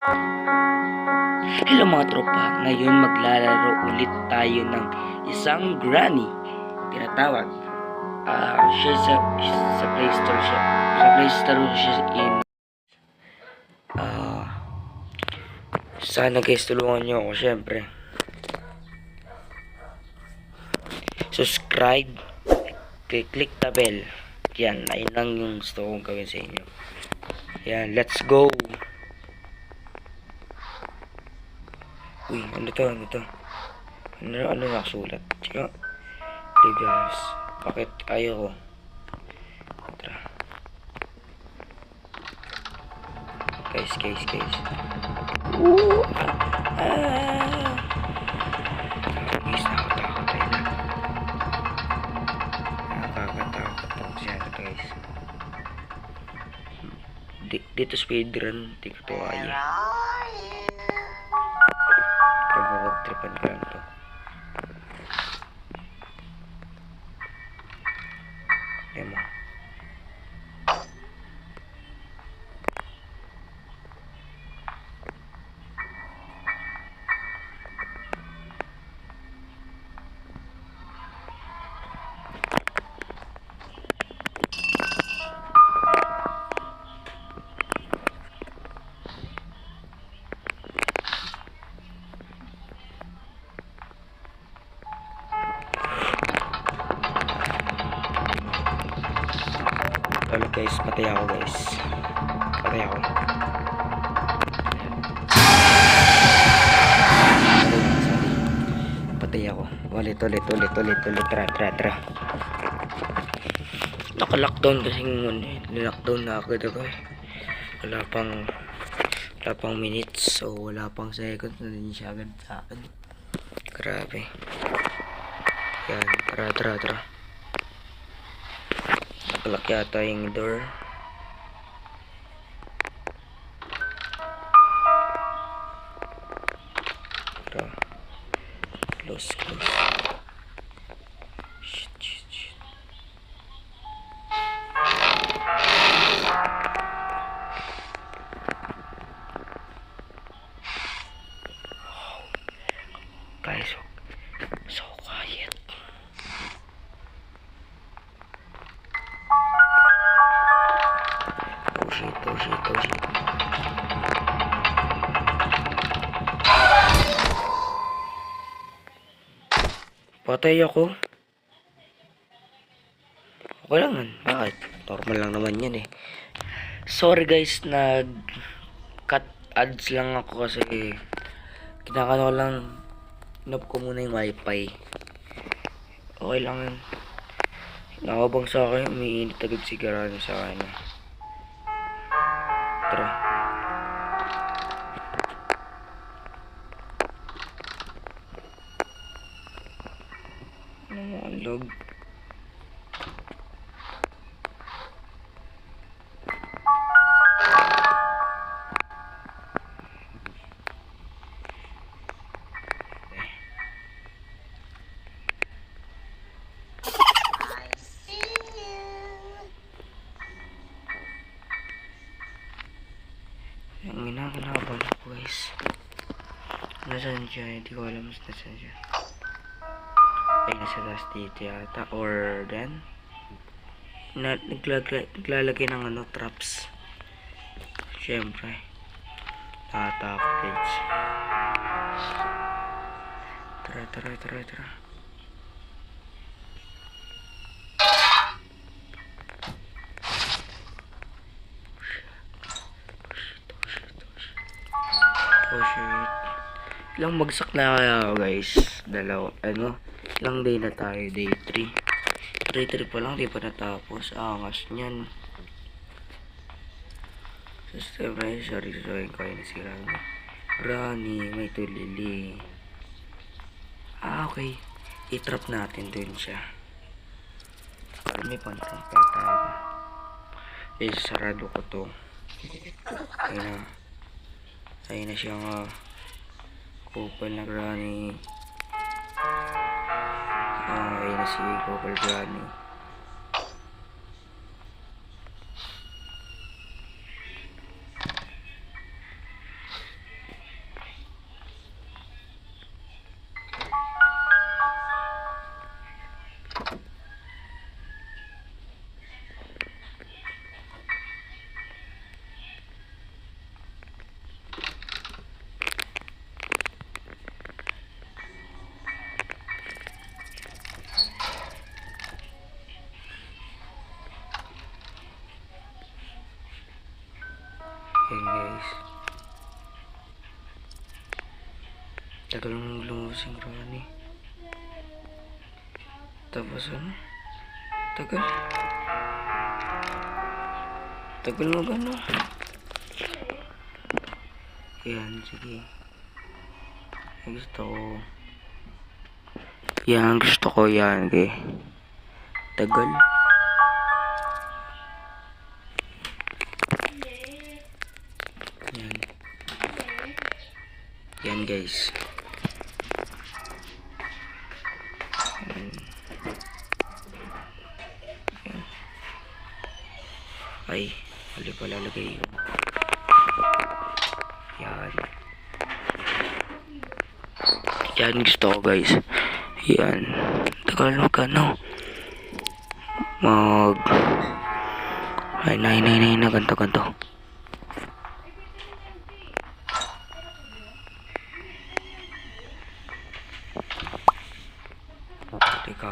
Hello mga tropa, ngayon maglalaro ulit tayo ng isang granny. Tinatawag. Siya sa Play Store siya. Sa Play Store siya sana guys tulungan nyo ako syempre. Subscribe. Click the bell. Yan, ayun lang yung gusto kong gawin sa inyo. Yan, let's go. Uy, ano to? Ano nakasulat? Tsaka, guys, bakit ayaw ko? Tara. Guys. Guys, nakatakot tayo na. Nakakatakot ako siya ito guys. Dito speedrun, di ko to kaya. Tripan ko lang to. Demo. Halo guys, patay ako guys. Patay ako. Ulit. Tara. Naka-lockdown kasi lockdown na agad ako eh. Wala pang minutes, so wala pang seconds na din siya agad sa akin. Grabe. Yan, tara. Nakalak yata yung door. Tara. Close. Shit. Guys, so quiet. Oh shit. Patay ako. Okay lang man. Bakit? Normal lang naman yan eh. Sorry guys, cut ads lang ako kasi kinakano lang. Inop ko muna yung wifi. Okay lang yun. Nakabang sa akin, umiinit agad sigurado sa akin. Tara. Ano mo ang log? Ang ginagawa ko guys. Nasaan siya? Hindi ko alam nasaan siya. Ay, nasa taas dito yata. Or then naglalagay ng traps. Siyempre. Nakatakot guys. Tara. Oh shit. Ilang bagsak na kaya guys? Ilang day na tayo? Day 3. Day 3 pa lang, di pa natapos. Angas niyan. Sorry ko yun si Rani, may tulili. Okay. I-trap natin dun siya. May pang-trap yata ako. Sarado ko to. Ayun na siyang couple na granny. Ayun na si couple granny. Yan guys. Tagal nang lumabas yung Granny. Tapos ano? Tagal. Tagal mo ba no? Yan, sige. Gusto ko. Yan, gusto ko yan. Okay. Tagal. Yan. Yan guys. Yan. Yan. Ay, mali pala lagay yun. Yan. Yan gusto ko guys. Yan. Tagal magkano. Ay, na ganto. Teka.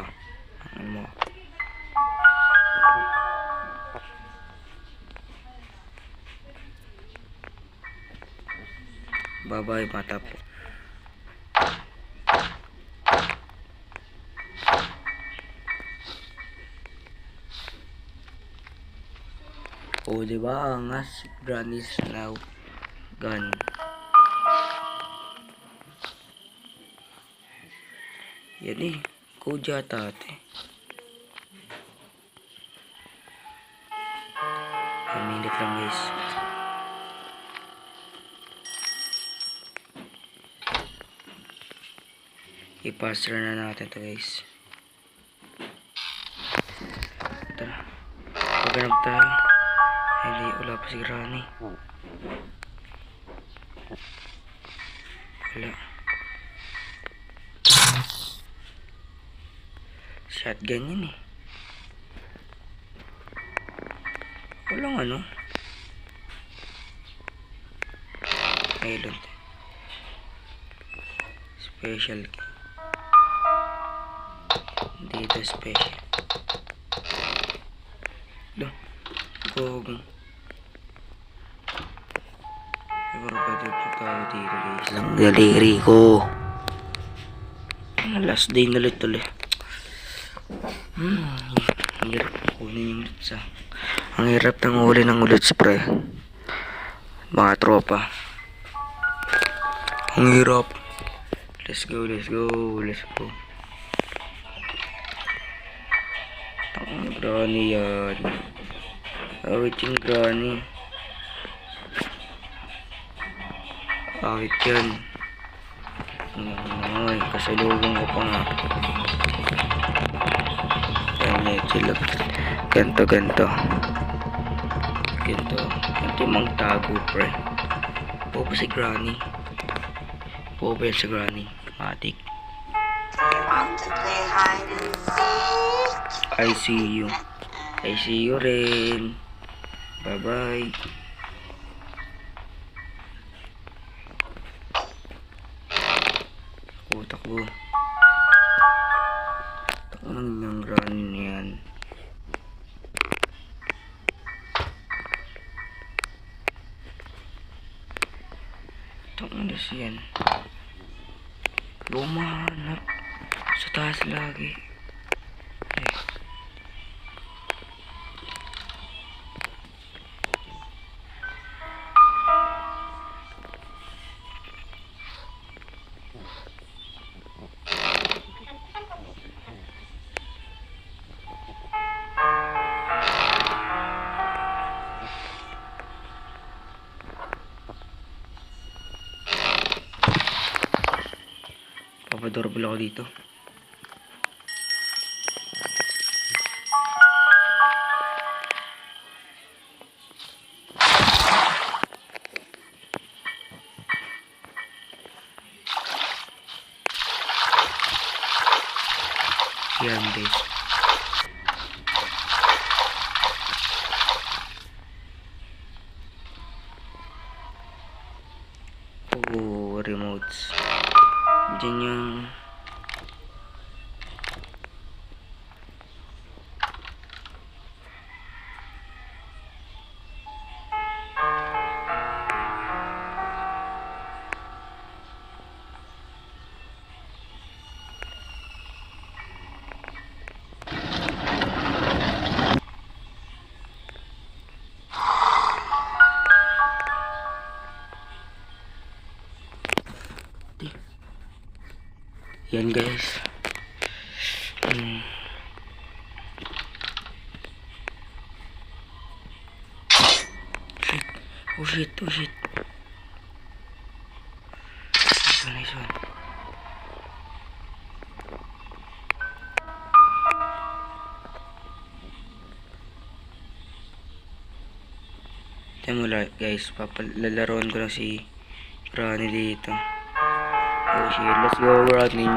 Ano mo? Bye-bye, mata po. Oh, diba? Angas. Granny's now gun. Yan eh. Code yata ate. A minute lang guys. I-passer na natin to guys. Tara. Paghanap tayo. Hindi, wala pa si Granny. Wala. Shotgun yun eh. Walang ano. Ayun. Special key. Dito special. Loh. Gogong. Siguro pa dito tayo dito guys. Lang daliri ko. Last day na ulit. Ang hirap kunin yung loot sa. Ang hirap ng huli ng loot spray. Mga tropa. Ang hirap. Let's go. Ang Granny yan. Awit yung Granny. Awit yan. Ay, kasalubong ko pa nga. Medyo ganto. Ganto yung mga tago pre. Bobo si Granny. Bobo si Granny. Matik. I see you rin. Bye bye. Takbo. Takbo ng Granny na yan. Takbo na siyan. Lumahanap sa taas lagi. Papadorable ako dito. Yan guys. Oh, remotes. Diyan yung Yan guys. Oh shit. Nice one. Tignan mo guys, lalaroan ko lang si Ronnie dito. Oh shit, let's go Ronnie.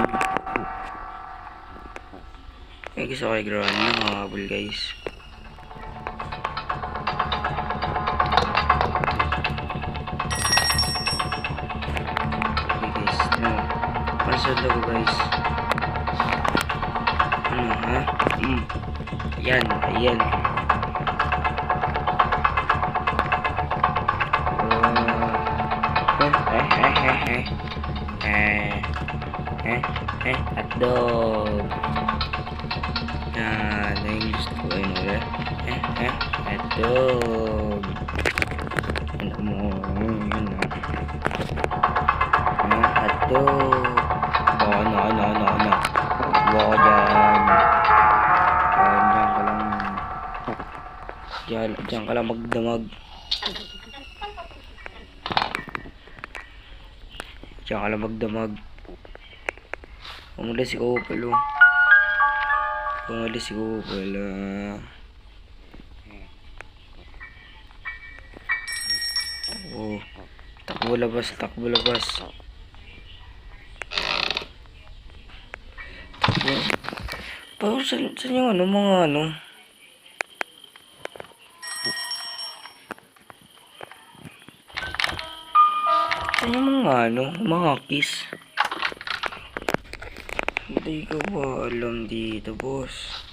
Ay, gusto ko kay Ronnie ng habol guys. Okay guys, pansod ako guys. Ano ha? Ayan. Hotdog. Yan, yung gusto ko yun ulit. Hotdog. Ano mo, yun na. Hotdog. Oh, no. Wow, dyan. Diyan ka lang magdamag. Umalis si Opal. Oh, takbo labas. Takbo. Pero saan yung mga Saan yung mga kiss? Hindi ko ba alam dito, boss?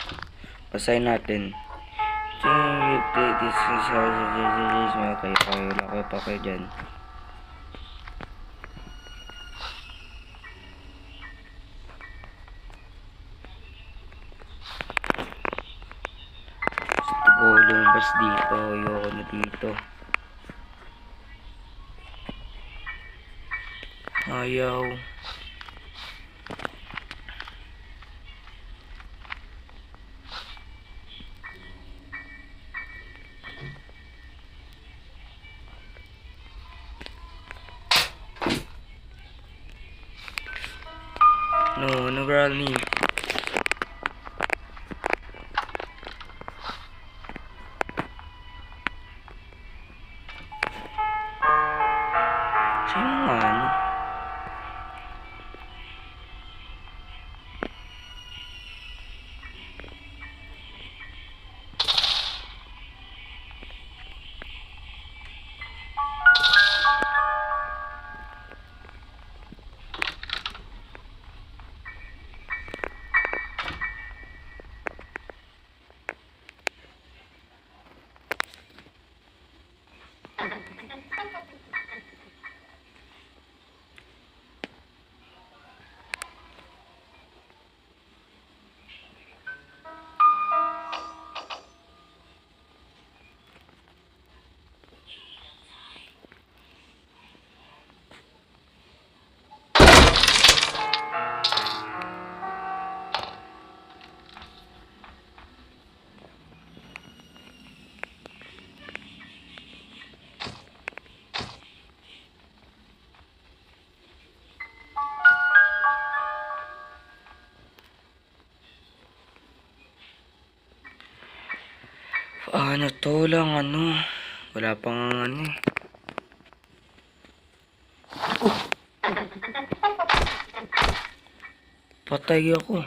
Basahin natin. This is how kayo pa kayo dyan. Gusto ko lumabas dito. Ayoko na dito. Ayaw. No, Ronnie. Sino nga to lang wala pang patay ako.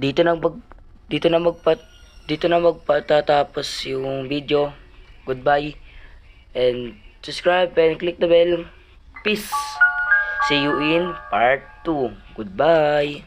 Dito na magpatatapos yung video. Goodbye and subscribe and click the bell. Peace. See you in part 2. Goodbye.